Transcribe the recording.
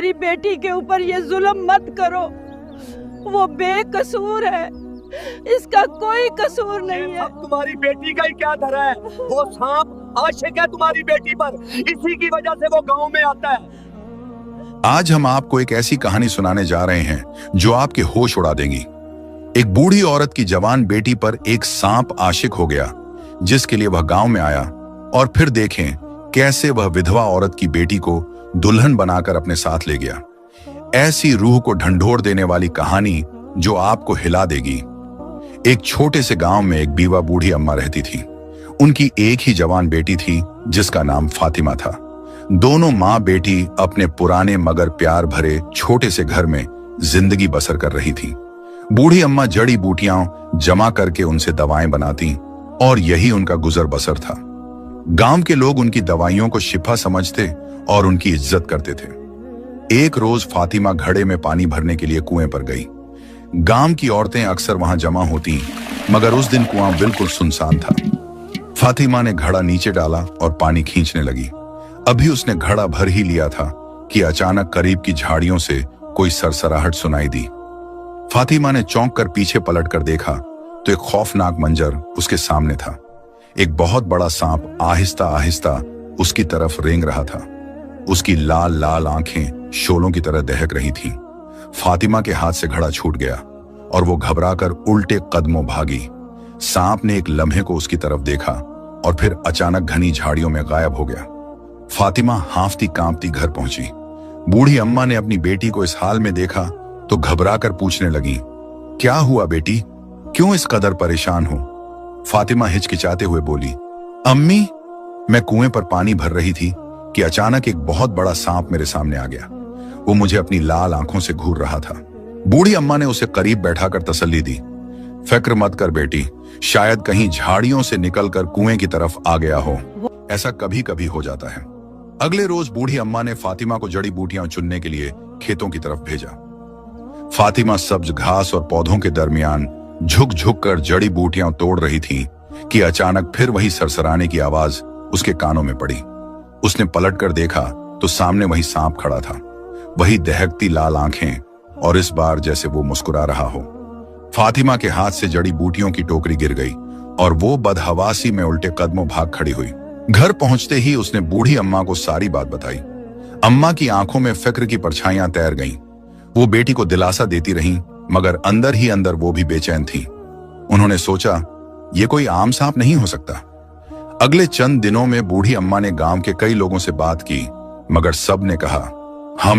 हमारी बेटी के ऊपर ये जुल्म मत करो, वो बेकसूर है, इसका कोई कसूर नहीं है। अब तुम्हारी बेटी का ही क्या धरा है? वो सांप आशिक है तुम्हारी बेटी पर, इसी की वजह से वो गांव में आता है। आज हम आपको एक ऐसी कहानी सुनाने जा रहे हैं जो आपके होश उड़ा देगी। एक बूढ़ी औरत की जवान बेटी पर एक सांप आशिक हो गया, जिसके लिए वह गांव में आया। और फिर देखें कैसे वह विधवा औरत की बेटी को दुल्हन बनाकर अपने साथ ले गया। ऐसी रूह को ढंढोर देने वाली कहानी जो आपको हिला देगी। एक छोटे से गांव में एक बीवा बूढ़ी अम्मा रहती थी। उनकी एक ही जवान बेटी थी जिसका नाम फातिमा था। दोनों माँ बेटी अपने पुराने मगर प्यार भरे छोटे से घर में जिंदगी बसर कर रही थी। बूढ़ी अम्मा जड़ी बूटियां जमा करके उनसे दवाएं बनाती और यही उनका गुजर बसर था। गांव के लोग उनकी दवाइयों को शिफा समझते और उनकी इज्जत करते थे। एक रोज फातिमा घड़े में पानी भरने के लिए कुएं पर गई। गांव की औरतें अक्सर वहां जमा होती, मगर उस दिन कुआं बिल्कुल सुनसान था। फातिमा ने घड़ा नीचे डाला और पानी खींचने लगी। अभी उसने घड़ा भर ही लिया था कि अचानक करीब की झाड़ियों से कोई सरसराहट सुनाई दी। फातिमा ने चौंक कर पीछे पलट कर देखा तो एक खौफनाक मंजर उसके सामने था। एक बहुत बड़ा सांप आहिस्ता आहिस्ता उसकी तरफ रेंग रहा था। उसकी लाल लाल आंखें शोलों की तरह दहक रही थीं। फातिमा के हाथ से घड़ा छूट गया और वो घबराकर उल्टे कदमों भागी। सांप ने एक लम्हे को उसकी तरफ देखा और फिर अचानक घनी झाड़ियों में गायब हो गया। फातिमा हांफती कांपती घर पहुंची। बूढ़ी अम्मा ने अपनी बेटी को इस हाल में देखा तो घबराकर पूछने लगी, क्या हुआ बेटी, क्यों इस कदर परेशान हो? फातिमा हिचकिचाते हुए बोली, अम्मी, मैं कुएं पर पानी भर रही थी कि अचानक एक बहुत बड़ा सांप मेरे सामने आ गया। वो मुझे अपनी लाल आंखों से घूर रहा था। बूढ़ी अम्मा ने उसे करीब बैठाकर तसल्ली दी, फिक्र मत कर बेटी, शायद कहीं झाड़ियों से निकलकर कुएं की तरफ आ गया हो। ऐसा कभी कभी हो जाता है। अगले रोज बूढ़ी अम्मा ने फातिमा को जड़ी बूटियां चुनने के लिए खेतों की तरफ भेजा। फातिमा सब्ज घास और पौधों के दरमियान झुक झुक कर जड़ी बूटियां तोड़ रही थी कि अचानक फिर वही सरसराने की आवाज उसके कानों में पड़ी। उसने पलट कर देखा तो सामने वही सांप खड़ा था, वही दहकती लाल आंखें, और इस बार जैसे वो मुस्कुरा रहा हो। फातिमा के हाथ से जड़ी बूटियों की टोकरी गिर गई और वो बदहवासी में उल्टे कदमों भाग खड़ी हुई। घर पहुंचते ही उसने बूढ़ी अम्मा को सारी बात बताई। अम्मा की आंखों में फिक्र की परछाइयां तैर गईं। वो बेटी को दिलासा देती रहीं, मगर अंदर ही अंदर वो भी बेचैन थी। उन्होंने सोचा, ये कोई आम सांप नहीं हो सकता। अगले चंद दिनों में बूढ़ी अम्मा ने गांव के कई लोगों से बात की, मगर सब ने कहा, हम